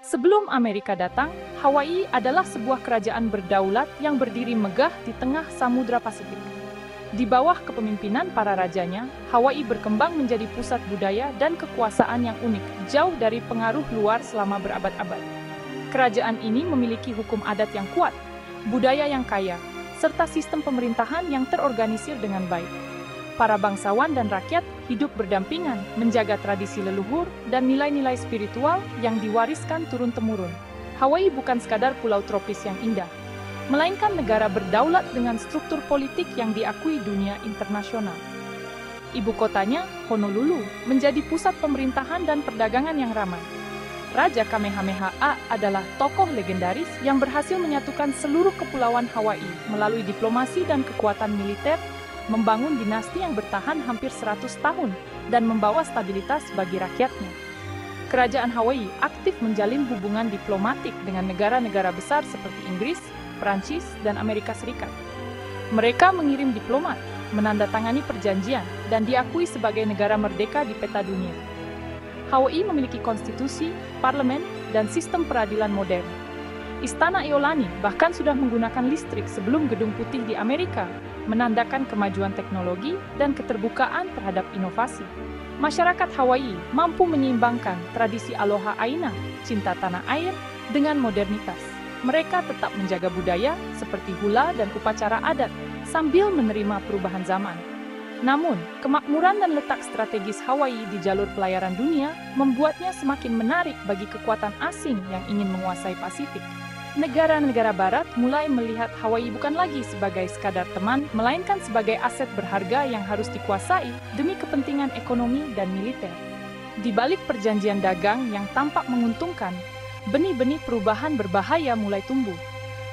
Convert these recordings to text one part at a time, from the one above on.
Sebelum Amerika datang, Hawaii adalah sebuah kerajaan berdaulat yang berdiri megah di tengah Samudra Pasifik. Di bawah kepemimpinan para rajanya, Hawaii berkembang menjadi pusat budaya dan kekuasaan yang unik, jauh dari pengaruh luar selama berabad-abad. Kerajaan ini memiliki hukum adat yang kuat, budaya yang kaya, serta sistem pemerintahan yang terorganisir dengan baik. Para bangsawan dan rakyat hidup berdampingan, menjaga tradisi leluhur dan nilai-nilai spiritual yang diwariskan turun-temurun. Hawaii bukan sekadar pulau tropis yang indah, melainkan negara berdaulat dengan struktur politik yang diakui dunia internasional. Ibu kotanya, Honolulu, menjadi pusat pemerintahan dan perdagangan yang ramai. Raja Kamehameha A adalah tokoh legendaris yang berhasil menyatukan seluruh kepulauan Hawaii melalui diplomasi dan kekuatan militer, membangun dinasti yang bertahan hampir 100 tahun dan membawa stabilitas bagi rakyatnya. Kerajaan Hawaii aktif menjalin hubungan diplomatik dengan negara-negara besar seperti Inggris, Prancis, dan Amerika Serikat. Mereka mengirim diplomat, menandatangani perjanjian, dan diakui sebagai negara merdeka di peta dunia. Hawaii memiliki konstitusi, parlemen, dan sistem peradilan modern. Istana Iolani bahkan sudah menggunakan listrik sebelum Gedung Putih di Amerika, menandakan kemajuan teknologi dan keterbukaan terhadap inovasi. Masyarakat Hawaii mampu menyeimbangkan tradisi aloha aina, cinta tanah air, dengan modernitas. Mereka tetap menjaga budaya seperti hula dan upacara adat sambil menerima perubahan zaman. Namun, kemakmuran dan letak strategis Hawaii di jalur pelayaran dunia membuatnya semakin menarik bagi kekuatan asing yang ingin menguasai Pasifik. Negara-negara barat mulai melihat Hawaii bukan lagi sebagai sekadar teman, melainkan sebagai aset berharga yang harus dikuasai demi kepentingan ekonomi dan militer. Di balik perjanjian dagang yang tampak menguntungkan, benih-benih perubahan berbahaya mulai tumbuh.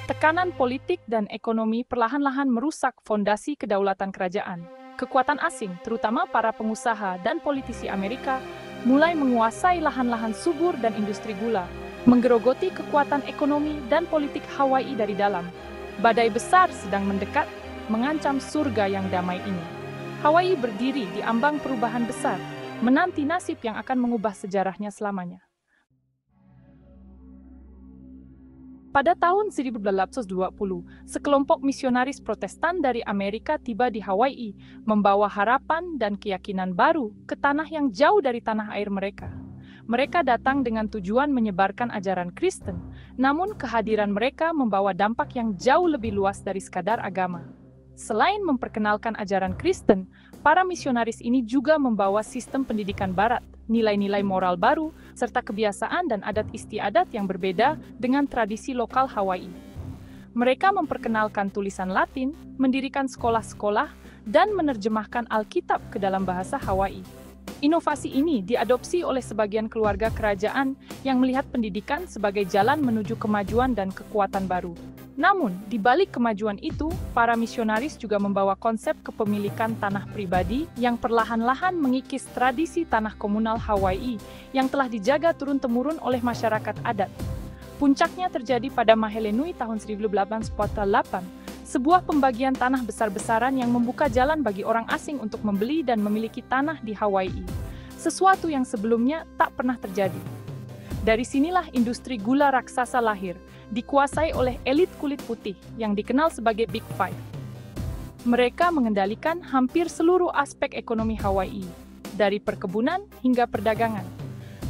Tekanan politik dan ekonomi perlahan-lahan merusak fondasi kedaulatan kerajaan. Kekuatan asing, terutama para pengusaha dan politisi Amerika, mulai menguasai lahan-lahan subur dan industri gula, menggerogoti kekuatan ekonomi dan politik Hawaii dari dalam. Badai besar sedang mendekat, mengancam surga yang damai ini. Hawaii berdiri di ambang perubahan besar, menanti nasib yang akan mengubah sejarahnya selamanya. Pada tahun 1820, sekelompok misionaris Protestan dari Amerika tiba di Hawaii, membawa harapan dan keyakinan baru ke tanah yang jauh dari tanah air mereka. Mereka datang dengan tujuan menyebarkan ajaran Kristen, namun kehadiran mereka membawa dampak yang jauh lebih luas dari sekadar agama. Selain memperkenalkan ajaran Kristen, para misionaris ini juga membawa sistem pendidikan barat, nilai-nilai moral baru, serta kebiasaan dan adat istiadat yang berbeda dengan tradisi lokal Hawaii. Mereka memperkenalkan tulisan Latin, mendirikan sekolah-sekolah, dan menerjemahkan Alkitab ke dalam bahasa Hawaii. Inovasi ini diadopsi oleh sebagian keluarga kerajaan yang melihat pendidikan sebagai jalan menuju kemajuan dan kekuatan baru. Namun, di balik kemajuan itu, para misionaris juga membawa konsep kepemilikan tanah pribadi yang perlahan-lahan mengikis tradisi tanah komunal Hawaii yang telah dijaga turun-temurun oleh masyarakat adat. Puncaknya terjadi pada Mahelenui tahun 1848, sebuah pembagian tanah besar-besaran yang membuka jalan bagi orang asing untuk membeli dan memiliki tanah di Hawaii, sesuatu yang sebelumnya tak pernah terjadi. Dari sinilah industri gula raksasa lahir, dikuasai oleh elit kulit putih yang dikenal sebagai Big Five. Mereka mengendalikan hampir seluruh aspek ekonomi Hawaii, dari perkebunan hingga perdagangan.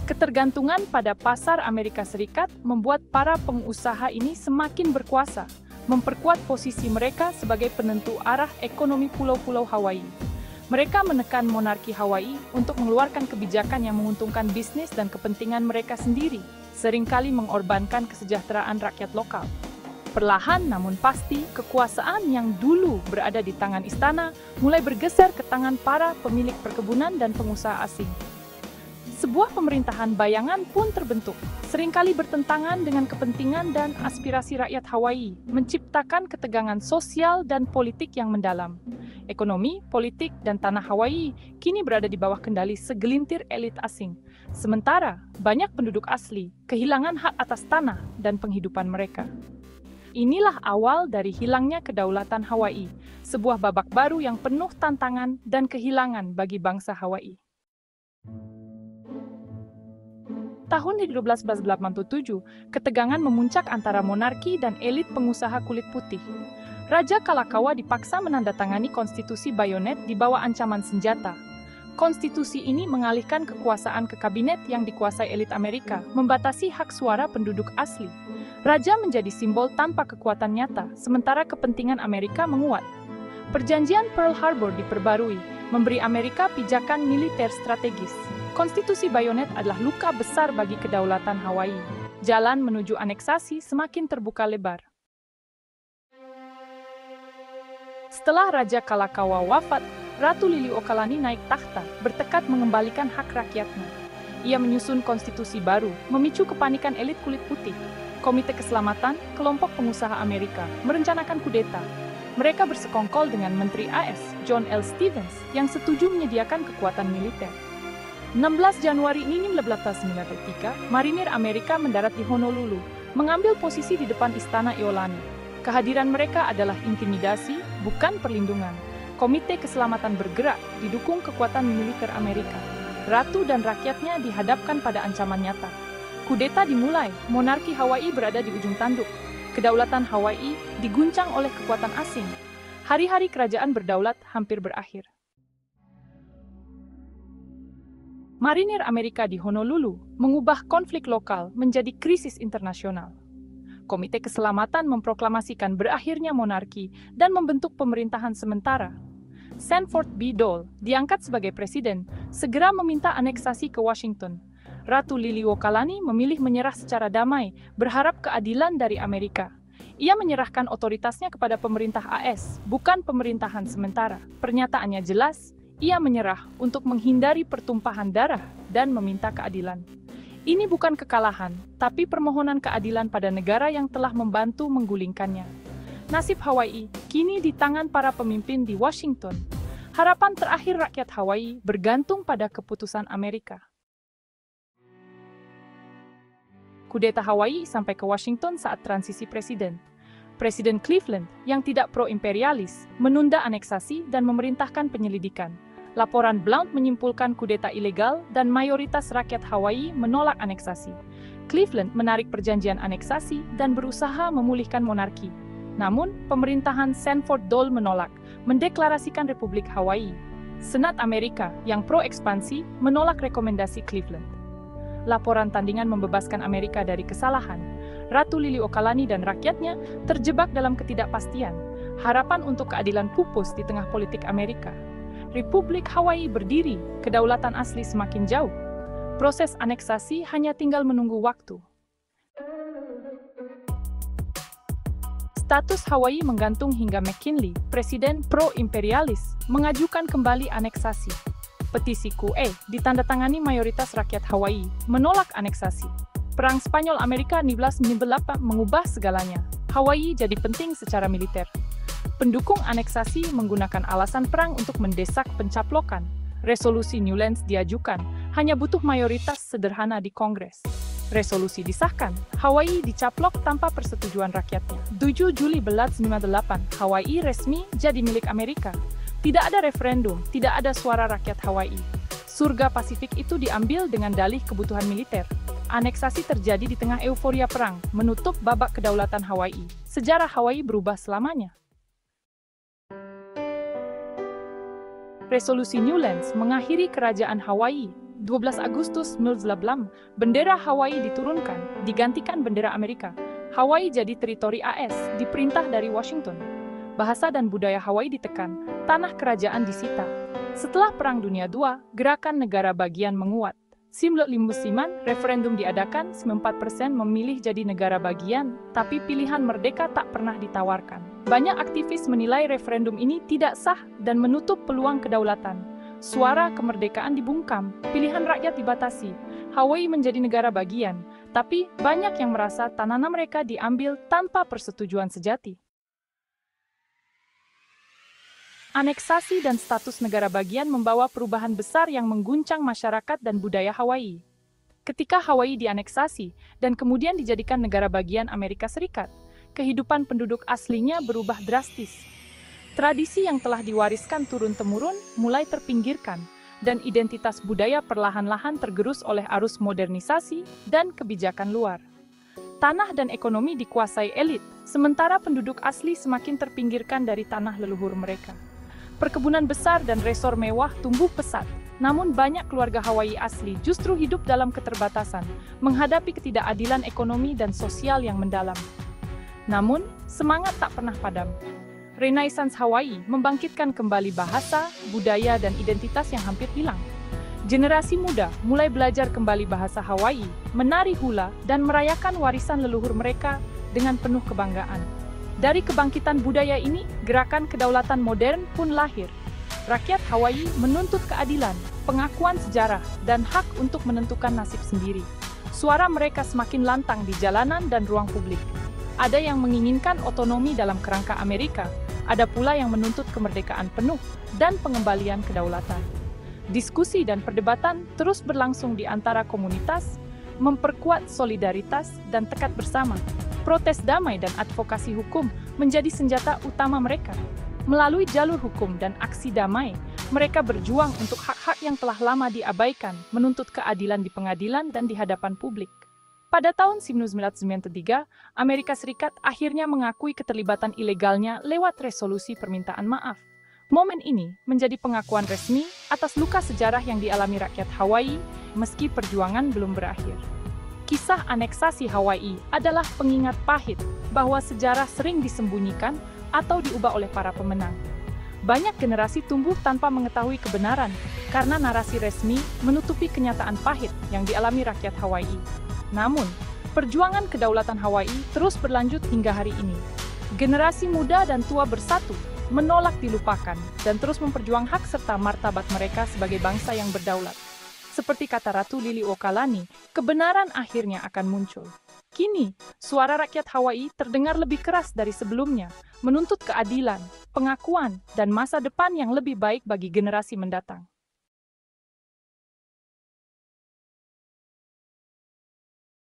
Ketergantungan pada pasar Amerika Serikat membuat para pengusaha ini semakin berkuasa, memperkuat posisi mereka sebagai penentu arah ekonomi pulau-pulau Hawaii. Mereka menekan monarki Hawaii untuk mengeluarkan kebijakan yang menguntungkan bisnis dan kepentingan mereka sendiri, seringkali mengorbankan kesejahteraan rakyat lokal. Perlahan namun pasti, kekuasaan yang dulu berada di tangan istana mulai bergeser ke tangan para pemilik perkebunan dan pengusaha asing. Sebuah pemerintahan bayangan pun terbentuk, seringkali bertentangan dengan kepentingan dan aspirasi rakyat Hawaii, menciptakan ketegangan sosial dan politik yang mendalam. Ekonomi, politik, dan tanah Hawaii kini berada di bawah kendali segelintir elit asing. Sementara, banyak penduduk asli kehilangan hak atas tanah dan penghidupan mereka. Inilah awal dari hilangnya kedaulatan Hawaii, sebuah babak baru yang penuh tantangan dan kehilangan bagi bangsa Hawaii. Tahun 1887, ketegangan memuncak antara monarki dan elit pengusaha kulit putih. Raja Kalakaua dipaksa menandatangani konstitusi bayonet di bawah ancaman senjata. Konstitusi ini mengalihkan kekuasaan ke kabinet yang dikuasai elit Amerika, membatasi hak suara penduduk asli. Raja menjadi simbol tanpa kekuatan nyata, sementara kepentingan Amerika menguat. Perjanjian Pearl Harbor diperbarui, memberi Amerika pijakan militer strategis. Konstitusi bayonet adalah luka besar bagi kedaulatan Hawaii. Jalan menuju aneksasi semakin terbuka lebar. Setelah Raja Kalakaua wafat, Ratu Liliuokalani naik takhta, bertekad mengembalikan hak rakyatnya. Ia menyusun konstitusi baru, memicu kepanikan elit kulit putih. Komite Keselamatan, kelompok pengusaha Amerika, merencanakan kudeta. Mereka bersekongkol dengan Menteri AS, John L. Stevens, yang setuju menyediakan kekuatan militer. 16 Januari 1893, marinir Amerika mendarat di Honolulu, mengambil posisi di depan Istana Iolani. Kehadiran mereka adalah intimidasi, bukan perlindungan. Komite Keselamatan bergerak, didukung kekuatan militer Amerika. Ratu dan rakyatnya dihadapkan pada ancaman nyata. Kudeta dimulai, monarki Hawaii berada di ujung tanduk. Kedaulatan Hawaii diguncang oleh kekuatan asing. Hari-hari kerajaan berdaulat hampir berakhir. Marinir Amerika di Honolulu mengubah konflik lokal menjadi krisis internasional. Komite Keselamatan memproklamasikan berakhirnya monarki dan membentuk pemerintahan sementara. Sanford B. Dole, diangkat sebagai presiden, segera meminta aneksasi ke Washington. Ratu Liliuokalani memilih menyerah secara damai, berharap keadilan dari Amerika. Ia menyerahkan otoritasnya kepada pemerintah AS, bukan pemerintahan sementara. Pernyataannya jelas, ia menyerah untuk menghindari pertumpahan darah dan meminta keadilan. Ini bukan kekalahan, tapi permohonan keadilan pada negara yang telah membantu menggulingkannya. Nasib Hawaii kini di tangan para pemimpin di Washington. Harapan terakhir rakyat Hawaii bergantung pada keputusan Amerika. Kudeta Hawaii sampai ke Washington saat transisi presiden. Presiden Cleveland, yang tidak pro-imperialis, menunda aneksasi dan memerintahkan penyelidikan. Laporan Blount menyimpulkan kudeta ilegal dan mayoritas rakyat Hawaii menolak aneksasi. Cleveland menarik perjanjian aneksasi dan berusaha memulihkan monarki. Namun, pemerintahan Sanford Dole menolak, mendeklarasikan Republik Hawaii. Senat Amerika yang pro-ekspansi menolak rekomendasi Cleveland. Laporan tandingan membebaskan Amerika dari kesalahan. Ratu Liliuokalani dan rakyatnya terjebak dalam ketidakpastian. Harapan untuk keadilan pupus di tengah politik Amerika. Republik Hawaii berdiri, kedaulatan asli semakin jauh. Proses aneksasi hanya tinggal menunggu waktu. Status Hawaii menggantung hingga McKinley, presiden pro-imperialis, mengajukan kembali aneksasi. Petisi QE ditandatangani mayoritas rakyat Hawaii, menolak aneksasi. Perang Spanyol-Amerika 1998 mengubah segalanya. Hawaii jadi penting secara militer. Pendukung aneksasi menggunakan alasan perang untuk mendesak pencaplokan. Resolusi Newlands diajukan, hanya butuh mayoritas sederhana di Kongres. Resolusi disahkan, Hawaii dicaplok tanpa persetujuan rakyatnya. 7 Juli 1898, Hawaii resmi jadi milik Amerika. Tidak ada referendum, tidak ada suara rakyat Hawaii. Surga Pasifik itu diambil dengan dalih kebutuhan militer. Aneksasi terjadi di tengah euforia perang, menutup babak kedaulatan Hawaii. Sejarah Hawaii berubah selamanya. Resolusi Newlands mengakhiri kerajaan Hawaii. 12 Agustus 1918, bendera Hawaii diturunkan, digantikan bendera Amerika. Hawaii jadi teritori AS, diperintah dari Washington. Bahasa dan budaya Hawaii ditekan, tanah kerajaan disita. Setelah Perang Dunia II, gerakan negara bagian menguat. Musiman, referendum diadakan, 94% memilih jadi negara bagian, tapi pilihan merdeka tak pernah ditawarkan. Banyak aktivis menilai referendum ini tidak sah dan menutup peluang kedaulatan. Suara kemerdekaan dibungkam, pilihan rakyat dibatasi. Hawaii menjadi negara bagian, tapi banyak yang merasa tanah mereka diambil tanpa persetujuan sejati. Aneksasi dan status negara bagian membawa perubahan besar yang mengguncang masyarakat dan budaya Hawaii. Ketika Hawaii dianeksasi dan kemudian dijadikan negara bagian Amerika Serikat, kehidupan penduduk aslinya berubah drastis. Tradisi yang telah diwariskan turun-temurun mulai terpinggirkan. dan identitas budaya perlahan-lahan tergerus oleh arus modernisasi dan kebijakan luar. Tanah dan ekonomi dikuasai elit, sementara penduduk asli semakin terpinggirkan dari tanah leluhur mereka. Perkebunan besar dan resor mewah tumbuh pesat, namun banyak keluarga Hawaii asli justru hidup dalam keterbatasan, menghadapi ketidakadilan ekonomi dan sosial yang mendalam. Namun, semangat tak pernah padam. Renaissance Hawaii membangkitkan kembali bahasa, budaya, dan identitas yang hampir hilang. Generasi muda mulai belajar kembali bahasa Hawaii, menari hula, dan merayakan warisan leluhur mereka dengan penuh kebanggaan. Dari kebangkitan budaya ini, gerakan kedaulatan modern pun lahir. Rakyat Hawaii menuntut keadilan, pengakuan sejarah, dan hak untuk menentukan nasib sendiri. Suara mereka semakin lantang di jalanan dan ruang publik. Ada yang menginginkan otonomi dalam kerangka Amerika, ada pula yang menuntut kemerdekaan penuh dan pengembalian kedaulatan. Diskusi dan perdebatan terus berlangsung di antara komunitas, memperkuat solidaritas dan tekad bersama. Protes damai dan advokasi hukum menjadi senjata utama mereka. Melalui jalur hukum dan aksi damai, mereka berjuang untuk hak-hak yang telah lama diabaikan, menuntut keadilan di pengadilan dan di hadapan publik. Pada tahun 1993, Amerika Serikat akhirnya mengakui keterlibatan ilegalnya lewat resolusi permintaan maaf. Momen ini menjadi pengakuan resmi atas luka sejarah yang dialami rakyat Hawaii, meski perjuangan belum berakhir. Kisah aneksasi Hawaii adalah pengingat pahit bahwa sejarah sering disembunyikan atau diubah oleh para pemenang. Banyak generasi tumbuh tanpa mengetahui kebenaran karena narasi resmi menutupi kenyataan pahit yang dialami rakyat Hawaii. Namun, perjuangan kedaulatan Hawaii terus berlanjut hingga hari ini. Generasi muda dan tua bersatu, menolak dilupakan, dan terus memperjuang hak serta martabat mereka sebagai bangsa yang berdaulat. Seperti kata Ratu Liliuokalani, kebenaran akhirnya akan muncul. Kini, suara rakyat Hawaii terdengar lebih keras dari sebelumnya, menuntut keadilan, pengakuan, dan masa depan yang lebih baik bagi generasi mendatang.